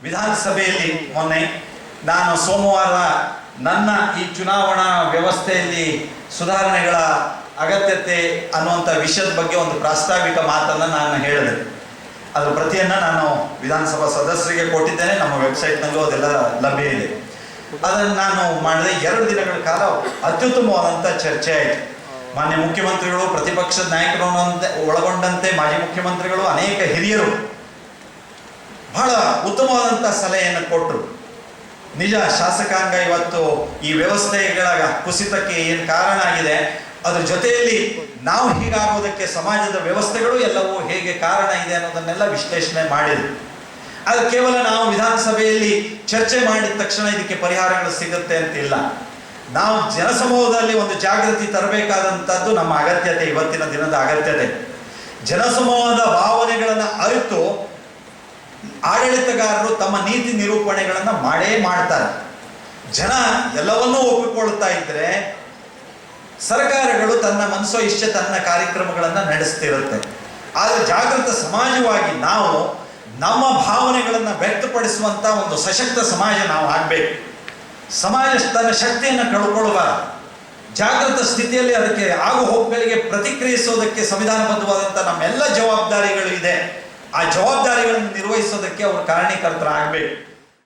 ವಿಧಾನಸಭೆಯಲ್ಲಿ ಮೊನ್ನೆ ನಾನು ಸೋಮವಾರ ನನ್ನ ಈ ಚುನಾವಣಾ ವ್ಯವಸ್ಥೆಯಲ್ಲಿ ಸುಧಾರಣೆಗಳ ಅಗತ್ಯತೆ ಅನ್ನುವಂಥ ವಿಷಯದ ಬಗ್ಗೆ ಒಂದು ಪ್ರಾಸ್ತಾವಿಕ ಮಾತನ್ನು ನಾನು ಹೇಳಿದೆ. ಅದರ ಪ್ರತಿಯನ್ನು ನಾನು ವಿಧಾನಸಭಾ ಸದಸ್ಯರಿಗೆ ಕೊಟ್ಟಿದ್ದೇನೆ. ನಮ್ಮ ವೆಬ್ಸೈಟ್ನಲ್ಲೂ ಅದೆಲ್ಲ ಲಭ್ಯ ಇದೆ. ಅದನ್ನು ನಾನು ಮಾಡಿದೆ. 2 ದಿನಗಳ ಕಾಲ ಅತ್ಯುತ್ತಮವಾದಂಥ ಚರ್ಚೆ ಆಯಿತು. ಮಾನ್ಯ ಮುಖ್ಯಮಂತ್ರಿಗಳು, ಪ್ರತಿಪಕ್ಷದ ನಾಯಕರು ಒಳಗೊಂಡಂತೆ ಮಾಜಿ ಮುಖ್ಯಮಂತ್ರಿಗಳು, ಅನೇಕ ಹಿರಿಯರು ಬಹಳ ಉತ್ತಮವಾದಂಥ ಸಲಹೆಯನ್ನು ಕೊಟ್ಟರು. ನಿಜ, ಶಾಸಕಾಂಗ ಇವತ್ತು ಈ ವ್ಯವಸ್ಥೆಗಳ ಕುಸಿತಕ್ಕೆ ಏನು ಕಾರಣ ಆಗಿದೆ, ಅದ್ರ ಜೊತೆಯಲ್ಲಿ ನಾವು ಹೀಗಾಗೋದಕ್ಕೆ ಸಮಾಜದ ವ್ಯವಸ್ಥೆಗಳು ಎಲ್ಲವೂ ಹೇಗೆ ಕಾರಣ ಇದೆ ಅನ್ನೋದನ್ನೆಲ್ಲ ವಿಶ್ಲೇಷಣೆ ಮಾಡಿದ್ರು. ಅದು ಕೇವಲ ನಾವು ವಿಧಾನಸಭೆಯಲ್ಲಿ ಚರ್ಚೆ ಮಾಡಿದ ತಕ್ಷಣ ಇದಕ್ಕೆ ಪರಿಹಾರಗಳು ಸಿಗುತ್ತೆ ಅಂತಿಲ್ಲ. ನಾವು ಜನಸಮೂಹದಲ್ಲಿ ಒಂದು ಜಾಗೃತಿ ತರಬೇಕಾದಂಥದ್ದು ನಮ್ಮ ಅಗತ್ಯತೆ, ಇವತ್ತಿನ ದಿನದ ಅಗತ್ಯತೆ. ಜನಸಮೂಹದ ಭಾವನೆಗಳನ್ನು ಅರಿತು ಆಡಳಿತಗಾರರು ತಮ್ಮ ನೀತಿ ನಿರೂಪಣೆಗಳನ್ನು ಮಾಡೇ ಮಾಡ್ತಾರೆ. ಜನ ಎಲ್ಲವನ್ನೂ ಒಪ್ಪಿಕೊಳ್ತಾ ಇದ್ರೆ ಸರ್ಕಾರಗಳು ತನ್ನ ಮನಸೋ ಇಷ್ಟ ತನ್ನ ಕಾರ್ಯಕ್ರಮಗಳನ್ನು ನಡೆಸ್ತಿರುತ್ತೆ. ಆದರೆ ಜಾಗೃತ ಸಮಾಜವಾಗಿ ನಾವು ನಮ್ಮ ಭಾವನೆಗಳನ್ನು ವ್ಯಕ್ತಪಡಿಸುವಂಥ ಒಂದು ಸಶಕ್ತ ಸಮಾಜ ನಾವು ಆಗಬೇಕು. ಸಮಾಜ ತನ್ನ ಶಕ್ತಿಯನ್ನು ಕಳ್ಕೊಳ್ಬಾರದು. ಜಾಗೃತ ಸ್ಥಿತಿಯಲ್ಲಿ ಅದಕ್ಕೆ ಆಗು ಹೋಗುಗಳಿಗೆ ಪ್ರತಿಕ್ರಿಯಿಸೋದಕ್ಕೆ ಸಂವಿಧಾನಬದ್ಧವಾದಂಥ ನಮ್ಮೆಲ್ಲ ಜವಾಬ್ದಾರಿಗಳು ಇದೆ. ಆ ಜವಾಬ್ದಾರಿಗಳನ್ನು ನಿರ್ವಹಿಸೋದಕ್ಕೆ ಅವರು ಕಾರಣೀಕರ್ತರಾಗಬೇಕು.